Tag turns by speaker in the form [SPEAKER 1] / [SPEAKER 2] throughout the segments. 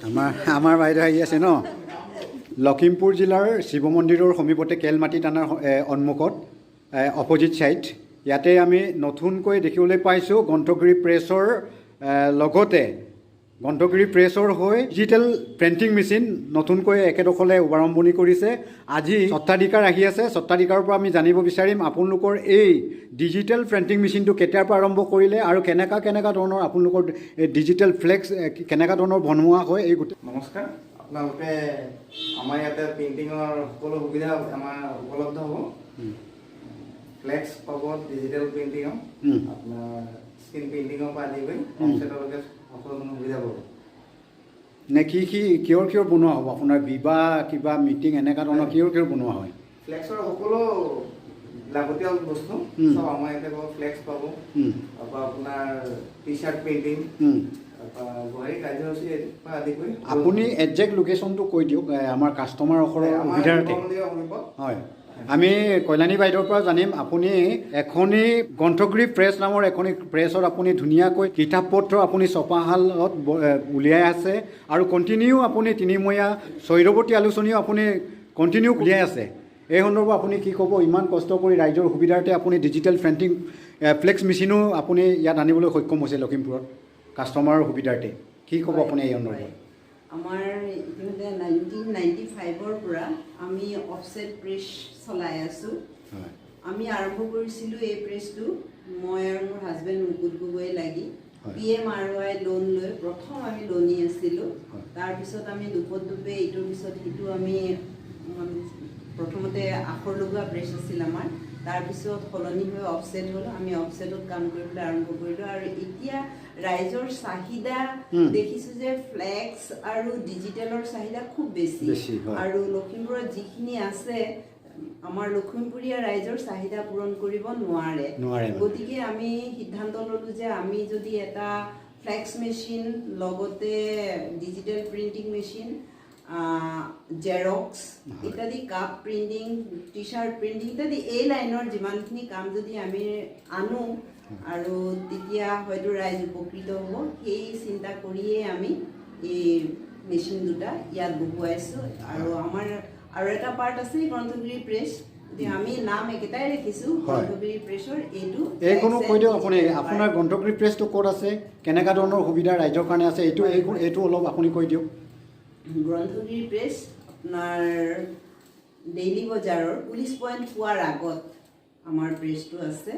[SPEAKER 1] আমাৰ বাইদেউ আহি আছে ন লখিমপুৰ জিলাৰ শিৱ মন্দিৰৰ সমীপতে কেলমাটি থানাৰ সন্মুখত অপজিট ছাইড ইয়াতে আমি নতুনকৈ দেখিবলৈ পাইছোঁ গ্ৰন্থগিৰি প্ৰেছৰ লগতে গ্ৰন্থগিৰি প্ৰেছৰ হৈ ডিজিটেল প্ৰিণ্টিং মেচিন নতুনকৈ একেডোখৰলৈ উপাৰম্ভণি কৰিছে। আজি স্বত্বাধিকাৰ আহি আছে, স্বত্বাধিকাৰৰ পৰা আমি জানিব বিচাৰিম আপোনালোকৰ এই ডিজিটেল প্ৰিণ্টিং মেচিনটো কেতিয়াৰ পৰা আৰম্ভ কৰিলে আৰু কেনেকুৱা ধৰণৰ আপোনালোকৰ ডিজিটেল ফ্লেক্স কেনেকুৱা ধৰণৰ বনোৱা হয় এই গোটেই।
[SPEAKER 2] নমস্কাৰ, আপোনালোকে আমাৰ ইয়াতে প্ৰিণ্টিঙৰ সকলো সুবিধা আমাৰ উপলব্ধ হ'ব। ফ্লেক্স পাব, ডিজিটেল প্ৰিণ্টিঙৰ আপোনাৰ স্ক্ৰীন প্ৰিণ্টিঙৰ পৰা আদি কৰি কনচেপ্টলৈকে সকলো সুবিধা পাব।
[SPEAKER 1] নে কিহৰ বনোৱা হ'ব আপোনাৰ বিবাহ কিবা মিটিং এনেকুৱা ধৰণৰ কিহৰ বনোৱা হয়?
[SPEAKER 2] ফ্লেক্সৰ সকলো লাগতিয়াল বস্তু চব আমাৰ ইয়াতে পাব। ফ্লেক্স পাব, তাৰপৰা আপোনাৰ টি চাৰ্ট প্ৰিণ্টিং, গুৱাহাটী কাৰ্যসূচী পৰা আদি কৰি
[SPEAKER 1] আপুনি একজেক্ট লোকেশ্যনটো কৈ দিয়ক আমাৰ কাষ্টমাৰসকলৰ সুবিধাৰ্থে। হয়, আমি কল্যাণী বাইদেউৰ পৰা জানিম আপুনি এখনি গ্ৰন্থগিৰি প্ৰেছ নামৰ এখনি প্ৰেছত আপুনি ধুনীয়াকৈ কিতাপ পত্ৰ আপুনি ছপাশালত উলিয়াই আছে আৰু কণ্টিনিউ আপুনি তিনিমহীয়া চৈৰৱতী আলোচনীও আপুনি কণ্টিনিউ উলিয়াই আছে। এই সন্দৰ্ভত আপুনি কি ক'ব? ইমান কষ্ট কৰি ৰাইজৰ সুবিধাৰ্থে আপুনি ডিজিটেল প্ৰিণ্টিং ফ্লেক্স মেচিনো আপুনি ইয়াত আনিবলৈ সক্ষম হৈছে লখিমপুৰত কাষ্টমাৰৰ সুবিধাৰ্থে। কি ক'ব আপুনি এই সন্দৰ্ভত?
[SPEAKER 3] আমাৰ ইতিমধ্যে 1995ৰ পৰা আমি অফছেট প্ৰেছ চলাই আছোঁ। আমি আৰম্ভ কৰিছিলোঁ এই প্ৰেছটো মই আৰু মোৰ হাজবেণ্ড মুকুট গগৈ লাগি PMRY লোন লৈ প্ৰথম আমি লোনী আছিলোঁ। তাৰপিছত আমি দুপে ইটোৰ পিছত সিটো আমি প্ৰথমতে আখৰ লগোৱা প্ৰেছ আছিল আমাৰ, তাৰপিছত সলনি হৈ অফছেট হ'ল। আমি অফছেটত কাম কৰিবলৈ আৰম্ভ কৰিলোঁ আৰু এতিয়া ৰাইজৰ চাহিদা দেখিছোঁ যে ফ্লেক্স আৰু ডিজিটেলৰ চাহিদা খুব বেছি আৰু লখিমপুৰত যিখিনি আছে আমাৰ লখিমপুৰীয়া ৰাইজৰ চাহিদা পূৰণ কৰিব নোৱাৰে। গতিকে আমি সিদ্ধান্ত ল'লোঁ যে আমি যদি এটা ফ্লেক্স মেচিন লগতে ডিজিটেল প্ৰিণ্টিং মেচিন, জেৰক্স ইত্যাদি, cup printing, T shirt printing ইত্যাদি এই লাইনৰ যিমানখিনি কাম যদি আমি আনো আৰু তেতিয়া হয়তো ৰাইজ উপকৃত হ'ব, সেই চিন্তা কৰিয়েই আমি এই মেচিন দুটা ইয়াত বহুৱাইছোঁ। আৰু আমাৰ আৰু এটা পাৰ্ট আছে গ্ৰন্থগিৰি প্ৰেছ, আমি নাম একেটাই ৰাখিছোঁ গ্ৰন্থগিৰি প্ৰেছৰ।
[SPEAKER 1] এইখনো কৈ দিয়ক আপুনি, আপোনাৰ গ্ৰন্থগিৰি প্ৰেছটো ক'ত আছে, কেনেকুৱা ধৰণৰ সুবিধা ৰাইজৰ কাৰণে আছে, এইটো অলপ আপুনি কৈ দিয়ক।
[SPEAKER 3] গ্ৰন্থগিৰি প্ৰেছ আপোনাৰ ডেইলি বজাৰৰ পুলিচ পইণ্ট পোৱাৰ আগত আমাৰ প্ৰেছটো আছে।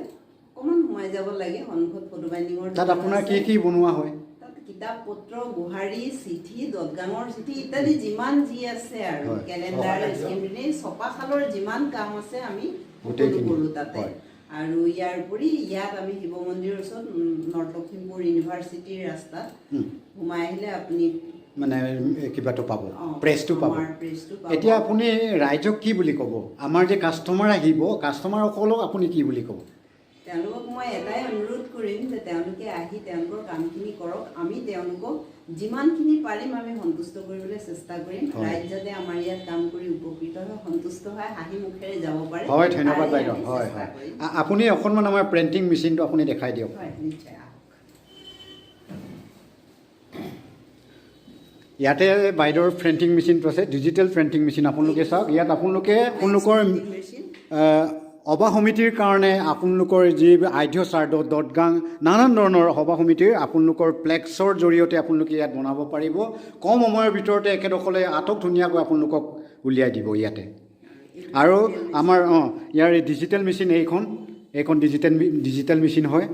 [SPEAKER 3] অকণমান সোমাই যাব লাগে, সন্মুখত ফটো বাইণ্ডিঙৰ।
[SPEAKER 1] তাত আপোনাৰ কি বনোৱা হয়?
[SPEAKER 3] তাত কিতাপ পত্ৰ, গোহাৰি, চিঠি, দদগাঙৰ চিঠি ইত্যাদি যিমান যি আছে আৰু কেলেণ্ডাৰ, ছপাশালৰ যিমান কাম আছে আমি সকলো কৰোঁ তাতে। আৰু ইয়াৰ উপৰি ইয়াত আমি শিৱ মন্দিৰৰ ওচৰত নৰ্থ লখিমপুৰ ইউনিভাৰ্চিটিৰ ৰাস্তাত সোমাই আহিলে আপুনি
[SPEAKER 1] মানে কিবাটো পাব, প্ৰেছটো পাব। এতিয়া আপুনি ৰাইজক কি বুলি ক'ব? আমাৰ যে কাষ্টমাৰ আহিব, কাষ্টমাৰসকলক আপুনি কি বুলি ক'ব?
[SPEAKER 3] তেওঁলোকক মই এটাই অনুৰোধ কৰিম যে তেওঁলোকে আহি তেওঁলোকৰ কামখিনি কৰক। আমি তেওঁলোকক যিমানখিনি পাৰিম আমি সন্তুষ্ট কৰিবলৈ চেষ্টা কৰিম। ৰাইজ যাতে আমাৰ ইয়াত কাম কৰি উপকৃত হয়, সন্তুষ্ট হয়, হাঁহি মুখেৰে যাব পাৰে।
[SPEAKER 1] হয়, ধন্যবাদ বাইদেউ। হয়, আপুনি অকণমান আমাৰ প্ৰিণ্টিং মেচিনটো আপুনি দেখাই দিয়ক।
[SPEAKER 3] হয়, নিশ্চয়।
[SPEAKER 1] ইয়াতে বাইদেউৰ প্ৰিণ্টিং মেচিনটো আছে, ডিজিটেল প্ৰিণ্টিং মেচিন। আপোনালোকে চাওক, ইয়াত আপোনালোকৰ সভা সমিতিৰ কাৰণে আপোনালোকৰ যি আধ্য শ্ৰাদ্ধ, দদগাং, নানান ধৰণৰ সভা সমিতিৰ আপোনালোকৰ ফ্লেক্সৰ জৰিয়তে আপোনালোকে ইয়াত বনাব পাৰিব। কম সময়ৰ ভিতৰতে একেডোখৰলৈ আটক ধুনীয়াকৈ আপোনালোকক উলিয়াই দিব ইয়াতে। আৰু আমাৰ ইয়াৰ ডিজিটেল মেচিন এইখন ডিজিটেল মেচিন হয়।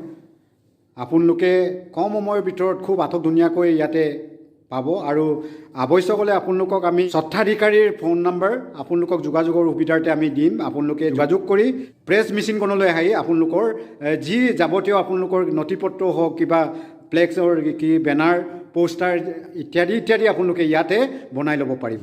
[SPEAKER 1] আপোনালোকে কম সময়ৰ ভিতৰত খুব আটক ধুনীয়াকৈ ইয়াতে পাব। আৰু আৱশ্যক হ'লে আপোনালোকক আমি স্বত্বাধিকাৰীৰ ফোন নম্বৰ আপোনালোকক যোগাযোগৰ সুবিধাৰ্থে আমি দিম। আপোনালোকে যোগাযোগ কৰি প্ৰেছ মেচিনখনলৈ আহি আপোনালোকৰ যি যাৱতীয় আপোনালোকৰ নথি পত্ৰ হওক, কিবা ফ্লেক্সৰ বেনাৰ, পোষ্টাৰ ইত্যাদি আপোনালোকে ইয়াতে বনাই ল'ব পাৰিব।